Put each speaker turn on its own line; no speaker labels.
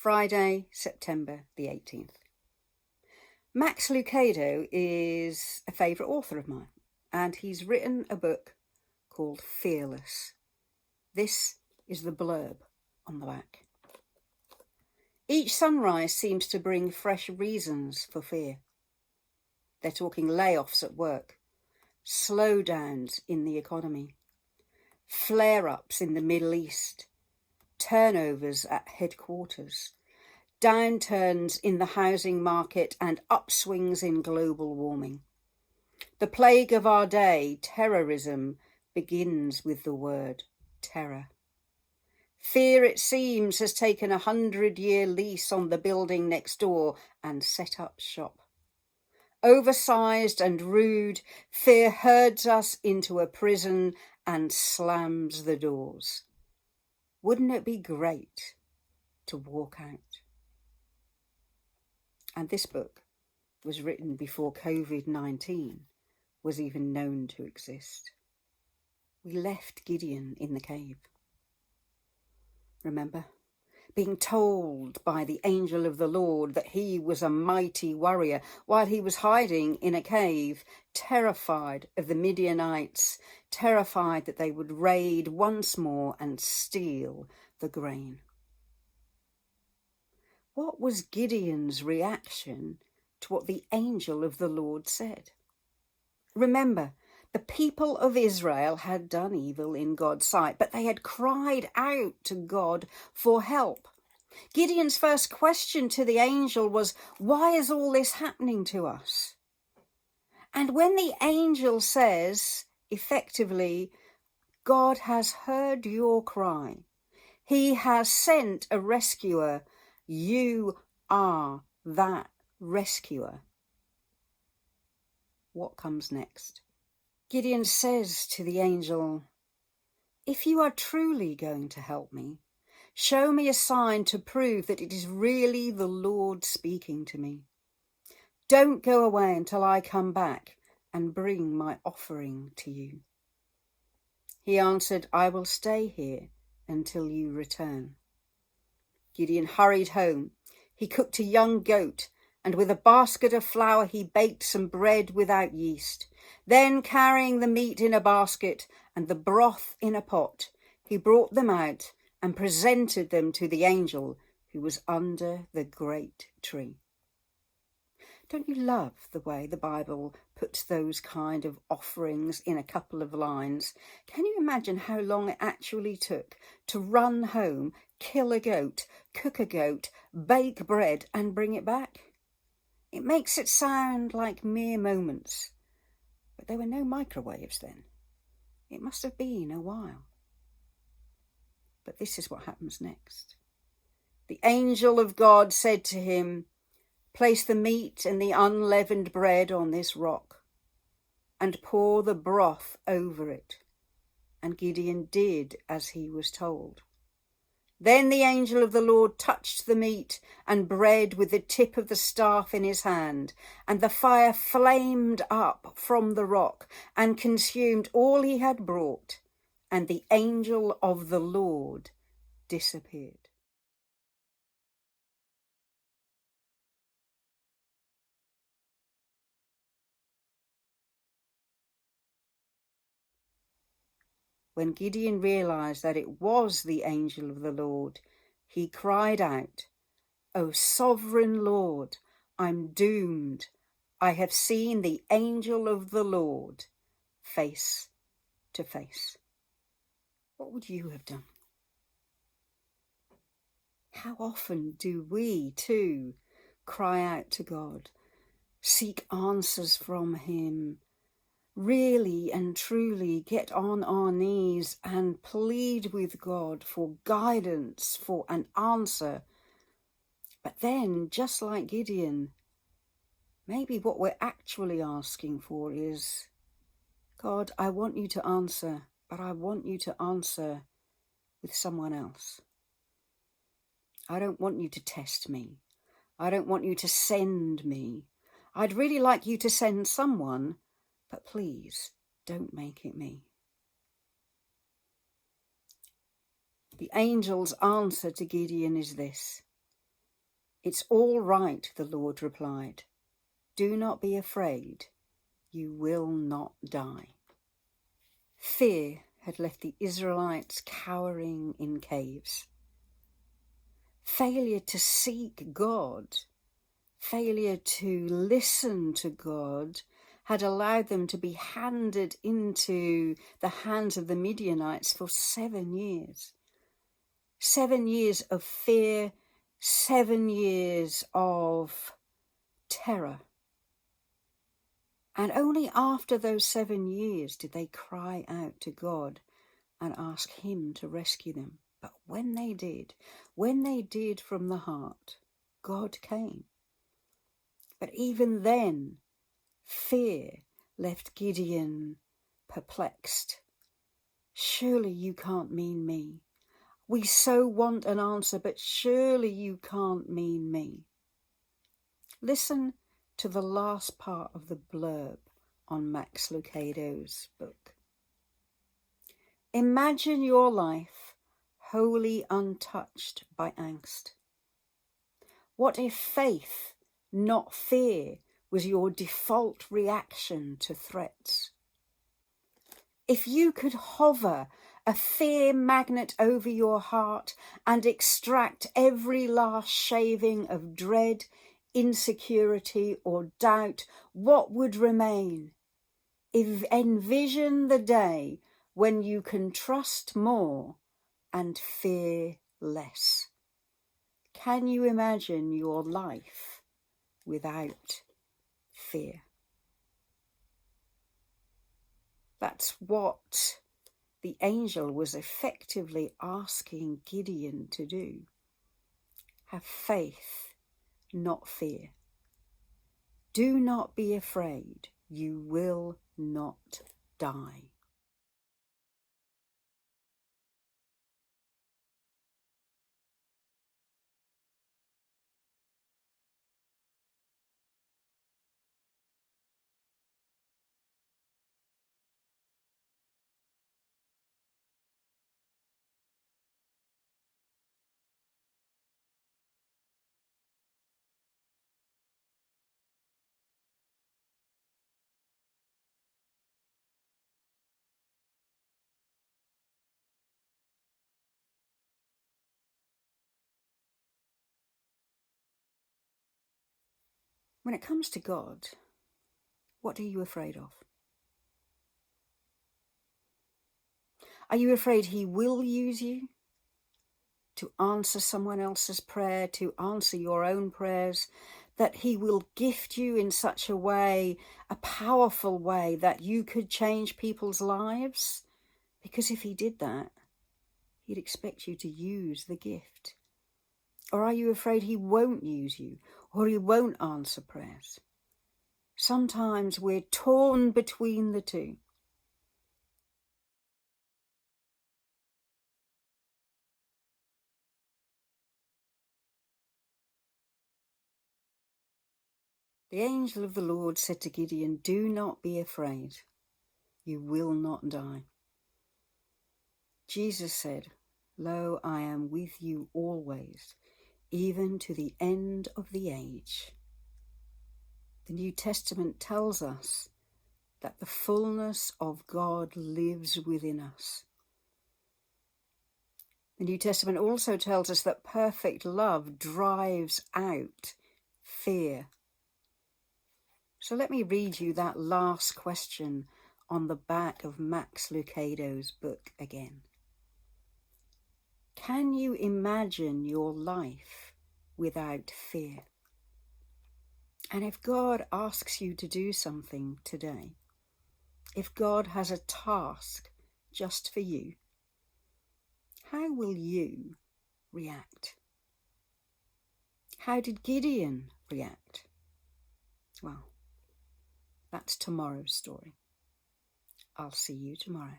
Friday, September the 18th. Max Lucado is a favourite author of mine, and he's written a book called Fearless. This is the blurb on the back. Each sunrise seems to bring fresh reasons for fear. They're talking layoffs at work, slowdowns in the economy, flare-ups in the Middle East, turnovers at headquarters, downturns in the housing market and upswings in global warming. The plague of our day, terrorism, begins with the word terror. Fear, it seems, has taken 100-year lease on the building next door and set up shop. Oversized and rude, fear herds us into a prison and slams the doors. Wouldn't it be great to walk out? And this book was written before COVID-19 was even known to exist. We left Gideon in the cave. Remember, being told by the angel of the Lord that he was a mighty warrior while he was hiding in a cave, terrified of the Midianites, terrified that they would raid once more and steal the grain. What was Gideon's reaction to what the angel of the Lord said? Remember, the people of Israel had done evil in God's sight, but they had cried out to God for help. Gideon's first question to the angel was, why is all this happening to us? And when the angel says, effectively, God has heard your cry, he has sent a rescuer, you are that rescuer. What comes next? Gideon says to the angel, if you are truly going to help me, show me a sign to prove that it is really the Lord speaking to me. Don't go away until I come back and bring my offering to you. He answered, I will stay here until you return. Gideon hurried home. He cooked a young goat, and with a basket of flour he baked some bread without yeast. Then, carrying the meat in a basket and the broth in a pot, he brought them out and presented them to the angel who was under the great tree. Don't you love the way the Bible puts those kind of offerings in a couple of lines? Can you imagine how long it actually took to run home, kill a goat, cook a goat, bake bread and bring it back? It makes it sound like mere moments, but there were no microwaves then. It must have been a while. But this is what happens next. The angel of God said to him, place the meat and the unleavened bread on this rock and pour the broth over it. And Gideon did as he was told. Then the angel of the Lord touched the meat and bread with the tip of the staff in his hand, and the fire flamed up from the rock and consumed all he had brought, and the angel of the Lord disappeared. When Gideon realized that it was the angel of the Lord, he cried out, O sovereign Lord, I'm doomed. I have seen the angel of the Lord face to face. What would you have done? How often do we too cry out to God, seek answers from him, really and truly get on our knees and plead with God for guidance, for an answer. But then, just like Gideon, maybe what we're actually asking for is, God, I want you to answer, but I want you to answer with someone else. I don't want you to test me. I don't want you to send me. I'd really like you to send someone, but please don't make it me. The angel's answer to Gideon is this: "It's all right," the Lord replied. "Do not be afraid. You will not die." Fear had left the Israelites cowering in caves. Failure to seek God, failure to listen to God, had allowed them to be handed into the hands of the Midianites for 7 years. 7 years of fear, 7 years of terror. And only after those 7 years did they cry out to God and ask him to rescue them. But when they did from the heart, God came. But even then, fear left Gideon perplexed. "Surely you can't mean me. We so want an answer, but surely you can't mean me." Listen to the last part of the blurb on Max Lucado's book. Imagine your life wholly untouched by angst. What if faith, not fear, was your default reaction to threats? If you could hover a fear magnet over your heart and extract every last shaving of dread, insecurity, or doubt, what would remain? Envision the day when you can trust more and fear less. Can you imagine your life without fear? That's what the angel was effectively asking Gideon to do. Have faith, not fear. Do not be afraid. You will not die. When it comes to God, what are you afraid of? Are you afraid he will use you to answer someone else's prayer, to answer your own prayers, that he will gift you in such a way, a powerful way, that you could change people's lives? Because if he did that, he'd expect you to use the gift. Or are you afraid he won't use you, or he won't answer prayers? Sometimes we're torn between the two. The angel of the Lord said to Gideon, "Do not be afraid. You will not die." Jesus said, "Lo, I am with you always, even to the end of the age." The New Testament tells us that the fullness of God lives within us. The New Testament also tells us that perfect love drives out fear. So let me read you that last question on the back of Max Lucado's book again. Can you imagine your life without fear? And if God asks you to do something today, if God has a task just for you, how will you react? How did Gideon react? Well, that's tomorrow's story. I'll see you tomorrow.